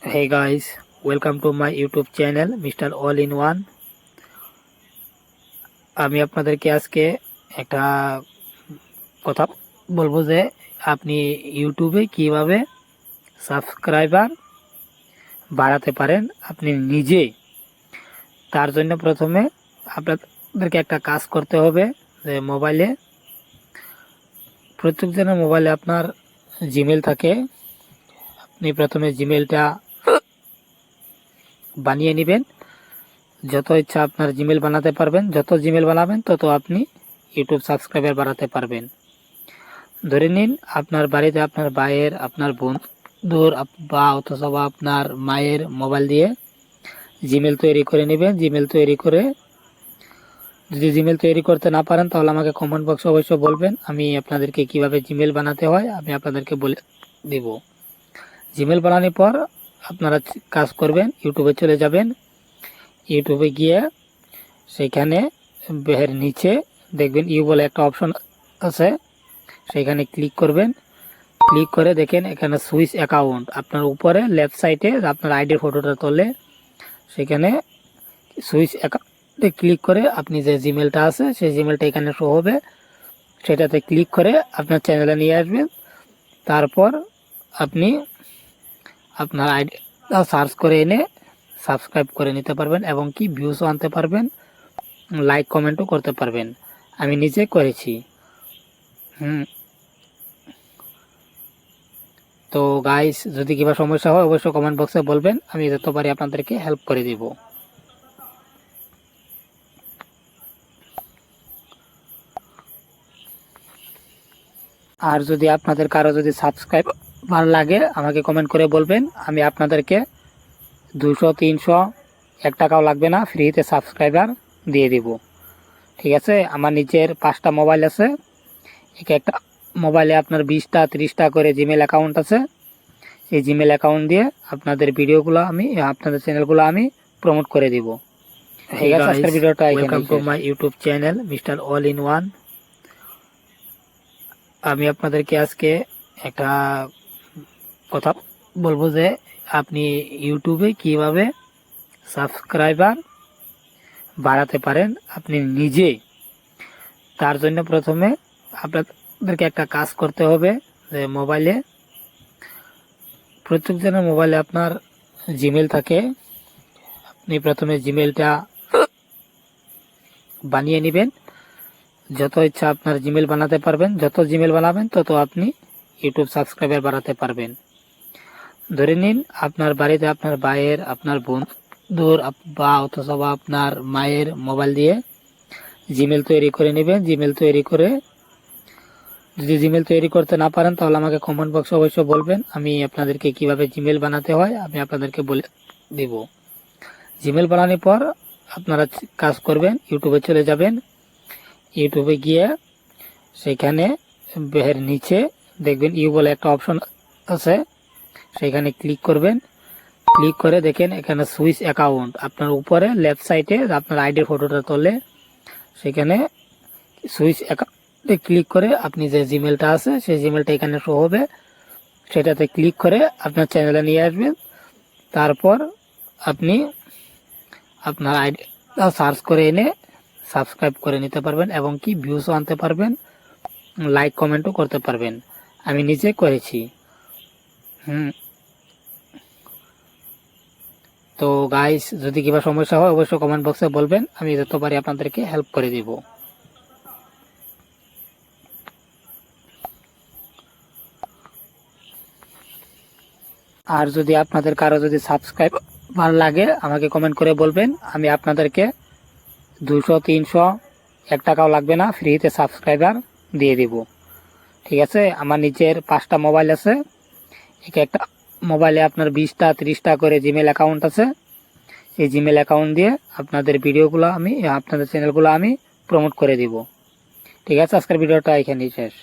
Hey guys, welcome to my YouTube channel Mr. All in One। আমি আপনাদেরকে আজকে একটা কথা বলবো যে আপনি ইউটিউবে কিভাবে সাবস্ক্রাইবার বাড়াতে পারেন আপনি নিজে। তার জন্য প্রথমে আপনাদেরকে একটা কাজ করতে হবে যে মোবাইলে, প্রত্যেকজনের মোবাইলে আপনার জিমেল থাকে। আপনি প্রথমে জিমেলটা বানিয়ে নেবেন। যত ইচ্ছা আপনার জিমেল বানাতে পারবেন, যত জিমেল বানাবেন তত আপনি ইউটিউব সাবস্ক্রাইবার বাড়াতে পারবেন। ধরে নিন আপনার বাড়িতে আপনার ভাইয়ের, আপনার বন্ধুর বা অথবা আপনার মায়ের মোবাইল দিয়ে জিমেল তৈরি করে নেবেন। জিমেল তৈরি করে, যদি জিমেল তৈরি করতে না পারেন তাহলে আমাকে কমেন্ট বক্সে অবশ্যই বলবেন, আমি আপনাদেরকে কিভাবে জিমেল বানাতে হয় আমি আপনাদেরকে বলে দেব। জিমেল বানানোর পর আপনারা কাজ করবেন, ইউটিউবে চলে যাবেন। ইউটিউবে গিয়ে সেখানে বের নিচে দেখবেন ইউ বলে একটা অপশন আছে, সেখানে ক্লিক করবেন। ক্লিক করে দেখেন এখানে সুইচ অ্যাকাউন্ট, আপনার উপরে লেফট সাইডে আপনার আইডির ফটোটা তোলে, সেখানে সুইচ অ্যাকাউন্টে ক্লিক করে আপনি যে জিমেলটা আছে সেই জিমেলটা এখানে শো হবে, সেটাতে ক্লিক করে আপনার চ্যানেলে নিয়ে আসবেন। তারপর আপনি আপনার আইডিটা সার্চ করে এনে সাবস্ক্রাইব করে নিতে পারবেন এবং কি ভিউসও আনতে পারবেন, লাইক কমেন্টও করতে পারবেন। আমি নিজে করেছি। তো গাইস, যদি কিবা সমস্যা হয় অবশ্যই কমেন্ট বক্সে বলবেন, আমি যত পারি আপনাদেরকে হেল্প করে দিব। আর যদি আপনাদের কারো যদি সাবস্ক্রাইব ভালো লাগে আমাকে কমেন্ট করে বলবেন, আমি আপনাদেরকে 200, 300, 1 টাকাও লাগবে না, ফ্রিতে সাবস্ক্রাইবার দিয়ে দিব। ঠিক আছে, আমার নিজের 5টা মোবাইল আছে, একটা মোবাইলে আপনার 20টা 30টা করে জিমেল অ্যাকাউন্ট আছে। এই জিমেল অ্যাকাউন্ট দিয়ে আপনাদের ভিডিওগুলো আমি, আপনাদের চ্যানেলগুলো আমি প্রমোট করে দিব। ঠিক আছে, আজকের ভিডিওটা welcome to my YouTube channel mister all in one. আমি আপনাদেরকে আজকে একটা কথা বলবো যে আপনি ইউটিউবে কিভাবে সাবস্ক্রাইবার বাড়াতে পারেন আপনি নিজে। তার জন্য প্রথমে আপনাদেরকে একটা কাজ করতে হবে যে মোবাইলে, প্রত্যেকজনের মোবাইলে আপনার জিমেল থাকে। আপনি প্রথমে জিমেলটা বানিয়ে নেবেন। যত ইচ্ছা আপনার জিমেল বানাতে পারবেন, যত জিমেল বানাবেন তত আপনি ইউটিউব সাবস্ক্রাইবার বাড়াতে পারবেন। ধরে নিন আপনার বাড়িতে আপনার ভাইয়ের, আপনার বন্ধুর বা অথবা আপনার মায়ের মোবাইল দিয়ে জিমেল তৈরি করে নেবেন। জিমেল তৈরি করে, যদি জিমেল তৈরি করতে না পারেন তাহলে আমাকে কমেন্ট বক্সে অবশ্যই বলবেন, আমি আপনাদেরকে কিভাবে জিমেল বানাতে হয় আমি আপনাদেরকে বলে দেব। জিমেল বানানোর পর আপনারা কাজ করবেন, ইউটিউবে চলে যাবেন। ইউটিউবে গিয়ে সেখানে বের নিচে দেখবেন ইউ বলে একটা অপশন আছে, সেখানে ক্লিক করবেন। ক্লিক করে দেখেন এখানে সুইচ অ্যাকাউন্ট, আপনার উপরে লেফট সাইডে আপনার আইডির ফটোটা তোলে, সেখানে সুইচ অ্যাকাউন্টে ক্লিক করে আপনি যে জিমেলটা আছে সেই জিমেলটা এখানে শো হবে, সেটাতে ক্লিক করে আপনার চ্যানেলে নিয়ে আসবেন। তারপর আপনি আপনার আইডিটা সার্চ করে এনে সাবস্ক্রাইব করে নিতে পারবেন এবং কি ভিউসও আনতে পারবেন, লাইক কমেন্টও করতে পারবেন। আমি নিজে করেছি। তো গাইস, যদি কিবা সমস্যা হয় অবশ্যই কমেন্ট বক্সে বলবেন, আমি যত পারি আপনাদেরকে হেল্প করে দিব। আর যদি আপনাদের কারো যদি সাবস্ক্রাইব ভালো লাগে আমাকে কমেন্ট করে বলবেন, আমি আপনাদেরকে 200, 300, 1 টাকাও লাগবে না, ফ্রিতে সাবস্ক্রাইবার দিয়ে দিব। ঠিক আছে, আমার নিজের 5টা মোবাইল আছে, একটা মোবাইলে আপনার 20টা 30টা করে জিমেল অ্যাকাউন্ট আছে। এই জিমেল অ্যাকাউন্ট দিয়ে আপনাদের ভিডিওগুলো আমি, আপনাদের চ্যানেলগুলো আমি প্রমোট করে দিব। ঠিক আছে, আজকের ভিডিওটা এখানেই শেষ।